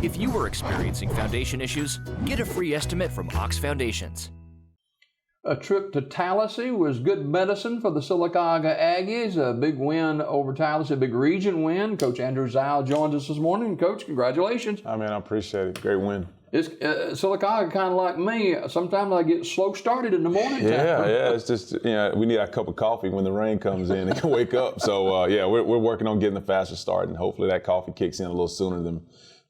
If you are experiencing foundation issues, get a free estimate from Ox Foundations. A trip to Tallahassee was good medicine for the Sylacauga Aggies. A big win over Tallahassee, a big region win. Coach Andrew Zile joins us this morning. Coach, congratulations. I appreciate it. Great win. It's Sylacauga kind of like me. Sometimes I get slow started in the morning. Yeah. It's just, we need a cup of coffee when the rain comes in and can wake up. So, we're working on getting a faster start, and hopefully that coffee kicks in a little sooner than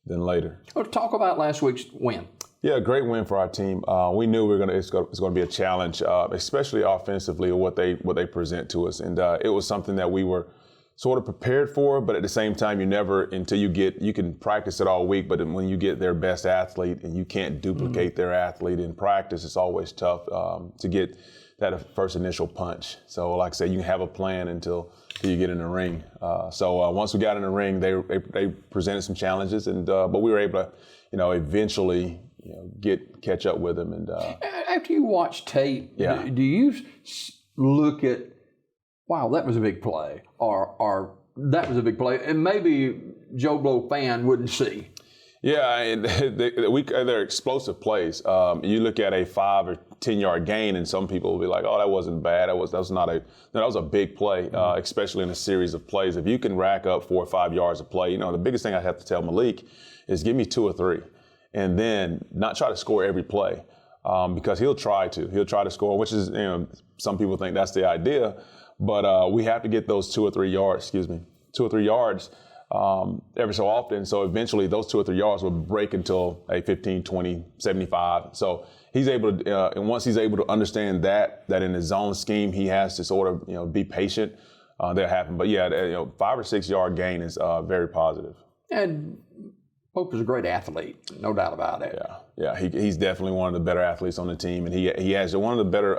later. Let's talk about last week's win. Yeah, great win for our team. We knew it's going to be a challenge, especially offensively, what they present to us, and it was something that we were sort of prepared for. But at the same time, you can practice it all week, but when you get their best athlete and you can't duplicate their athlete in practice, it's always tough to get that first initial punch. So, like I said, you can have a plan until you get in the ring. So once we got in the ring, they presented some challenges, and but we were able to, eventually. Catch up with them. And after you watch tape, do you look at, wow, that was a big play, or that was a big play, and maybe Joe Blow fan wouldn't see? Yeah, and they're explosive plays. You look at a 5 or 10 yard gain, and some people will be like, "Oh, that wasn't bad. That was a big play, especially in a series of plays. If you can rack up 4 or 5 yards of play, the biggest thing I have to tell Malik is give me 2 or 3. And then not try to score every play, because he'll try to score, which is, some people think that's the idea, but we have to get those 2 or 3 yards every so often. So eventually those 2 or 3 yards will break into a 15, 20, 75. So he's able to, and once he's able to understand that in his zone scheme, he has to sort of, be patient. That'll happen. But 5 or 6 yard gain is very positive. And Pope is a great athlete, no doubt about it. Yeah, he's definitely one of the better athletes on the team, and he has one of the better,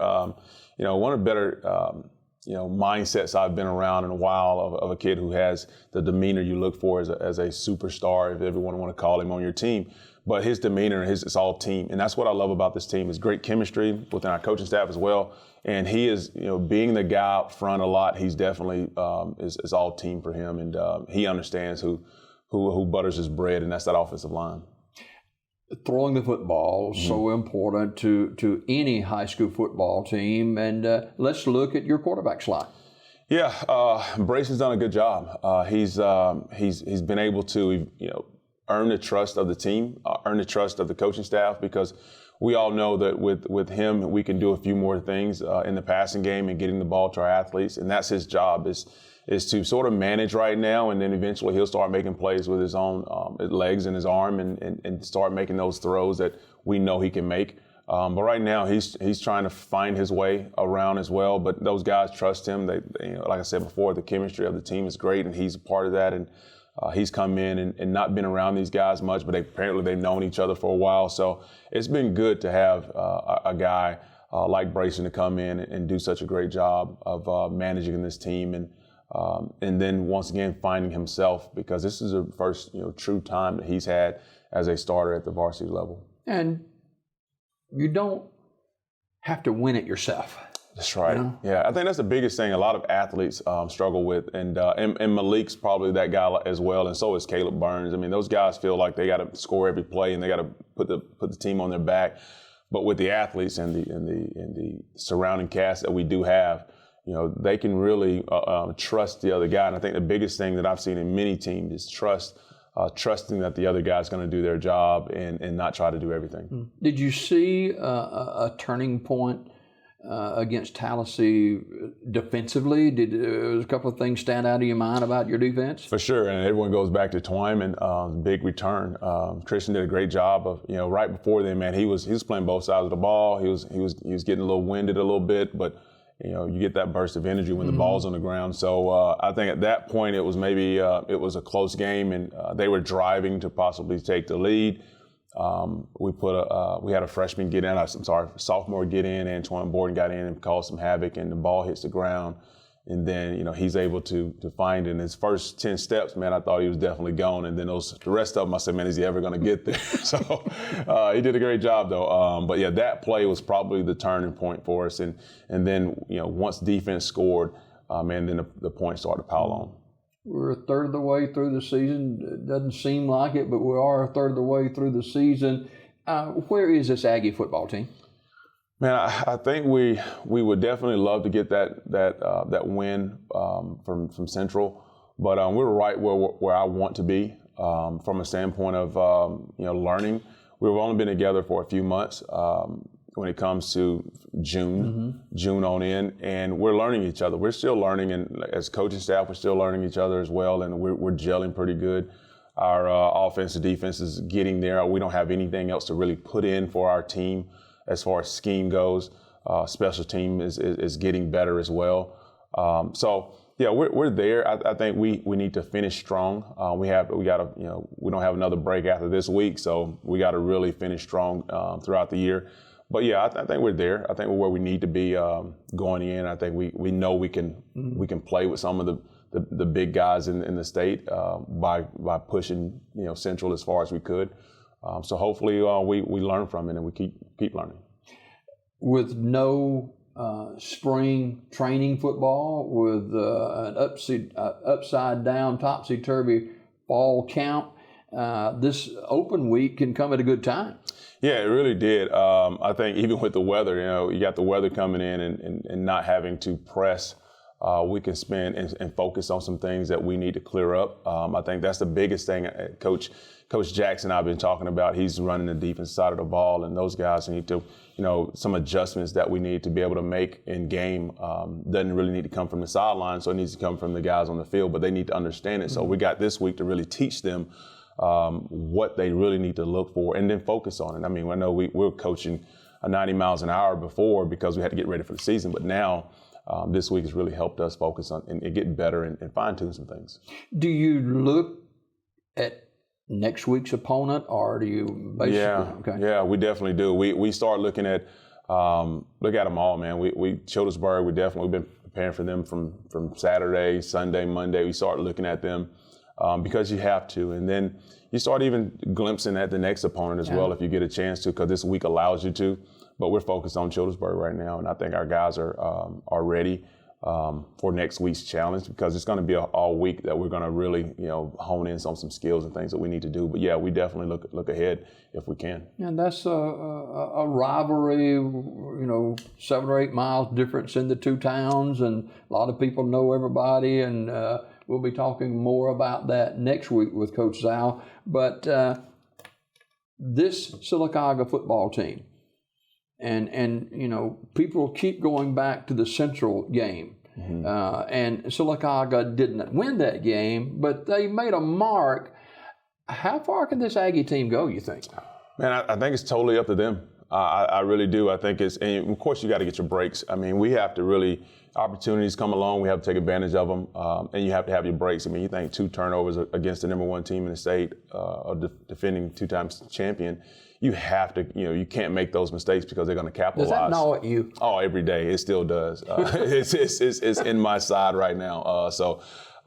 mindsets I've been around in a while of a kid who has the demeanor you look for as a superstar, if everyone want to call him on your team. But his demeanor, it's all team, and that's what I love about this team is great chemistry within our coaching staff as well. And he is, being the guy up front a lot. He's definitely is all team for him, and he understands who butters his bread, and that's that offensive line. Throwing the football is so important to any high school football team, and let's look at your quarterback slot. Yeah, Brayson's done a good job. He's been able to earn the trust of the team, earn the trust of the coaching staff, because we all know that with him we can do a few more things in the passing game and getting the ball to our athletes, and that's his job is to sort of manage right now, and then eventually he'll start making plays with his own legs and his arm and start making those throws that we know he can make. But right now he's trying to find his way around as well. But those guys trust him. They like I said before, the chemistry of the team is great, and he's a part of that. And he's come in and not been around these guys much, but apparently they've known each other for a while. So it's been good to have a guy like Brayson to come in and do such a great job of managing this team and then once again finding himself, because this is the first true time that he's had as a starter at the varsity level. And you don't have to win it yourself. That's right. Yeah, I think that's the biggest thing a lot of athletes struggle with, and Malik's probably that guy as well, and so is Caleb Burns. I mean, those guys feel like they got to score every play and they got to put the team on their back. But with the athletes and the surrounding cast that we do have, they can really trust the other guy. And I think the biggest thing that I've seen in many teams is trusting that the other guy's going to do their job and not try to do everything. Did you see a turning point against Tallahassee defensively? Did a couple of things stand out of your mind about your defense? For sure, and everyone goes back to Twyman, big return. Christian did a great job of, right before then, man, he was playing both sides of the ball. He was getting a little winded a little bit, but you get that burst of energy when the ball's on the ground. So I think at that point it was maybe it was a close game, and they were driving to possibly take the lead. We had a freshman get in, sophomore get in, Antoine Borden got in and caused some havoc, and the ball hits the ground. And then, he's able to find it. In his first 10 steps, man, I thought he was definitely gone. And then the rest of them, I said, man, is he ever going to get there? So he did a great job, though. But, yeah, that play was probably the turning point for us. And then, once defense scored, then the points started to pile on. We're a third of the way through the season. It doesn't seem like it, but we are a third of the way through the season. Where is this Aggie football team? Man, I think we would definitely love to get that win from Central, but we're right where I want to be from a standpoint of learning. We've only been together for a few months when it comes to June on in, and we're learning each other. We're still learning, and as coaching staff, we're still learning each other as well, and we're gelling pretty good. Our offense and defense is getting there. We don't have anything else to really put in for our team as far as scheme goes. Special team is getting better as well. So yeah, we're there. I think we need to finish strong. We don't have another break after this week, so we got to really finish strong throughout the year. But yeah, I think we're there. I think we're where we need to be going in. I think we know we can play with some of the big guys in the state by pushing Central as far as we could. So hopefully we learn from it and we keep learning. With no spring training football, with an upside down, topsy-turvy fall count, this open week can come at a good time. Yeah, it really did. I think even with the weather, you got the weather coming in and not having to press, we can spend and focus on some things that we need to clear up. I think that's the biggest thing Coach Jackson and I have been talking about. He's running the defense side of the ball, and those guys need to, some adjustments that we need to be able to make in game doesn't really need to come from the sideline, so it needs to come from the guys on the field, but they need to understand it. So we got this week to really teach them what they really need to look for and then focus on it. I mean, I know we're coaching 90 miles an hour before because we had to get ready for the season, but now this week has really helped us focus on and get better and fine-tune some things. Do you look at next week's opponent, or do you basically? Yeah, we definitely do. We start looking at look at them all, man. We Childersburg, we've been preparing for them from Saturday, Sunday, Monday. We start looking at them because you have to, and then you start even glimpsing at the next opponent as well if you get a chance to, because this week allows you to. But we're focused on Childersburg right now, and I think our guys are ready for next week's challenge, because it's going to be all week that we're going to really hone in on some skills and things that we need to do. But yeah, we definitely look ahead if we can. And that's a rivalry, 7 or 8 miles difference in the two towns, and a lot of people know everybody, and we'll be talking more about that next week with Coach Zal. But this Sylacauga football team, and people keep going back to the Central game. And Sylacauga didn't win that game, but they made a mark. How far can this Aggie team go, you think? Man, I think it's totally up to them. I really do. I think and of course you got to get your breaks. I mean, we have to really, opportunities come along, we have to take advantage of them, and you have to have your breaks. I mean, you think 2 turnovers against the number 1 team in the state, a defending 2-time champion, you have to, you can't make those mistakes because they're going to capitalize. Does that gnaw at you? Oh, every day. It still does. It's in my side right now. So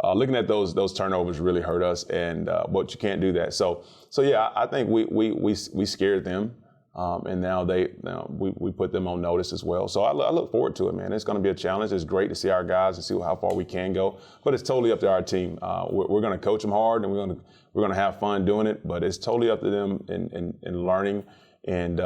looking at those turnovers really hurt us, but you can't do that. So yeah, I think we scared them. And now we put them on notice as well. So I look forward to it, man. It's going to be a challenge. It's great to see our guys and see how far we can go. But it's totally up to our team. We're going to coach them hard, and we're going to have fun doing it. But it's totally up to them in learning and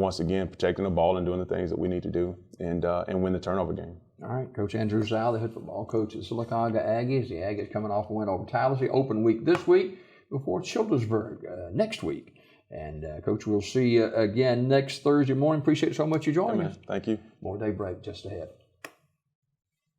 once again protecting the ball and doing the things that we need to do and win the turnover game. All right, Coach Andrew Zal, the head football coach at Sylacauga Aggies. The Aggies coming off a win over Tallahassee. Open week this week before Childersburg next week. And, Coach, we'll see you again next Thursday morning. Appreciate so much you joining us. Thank you. More day break just ahead.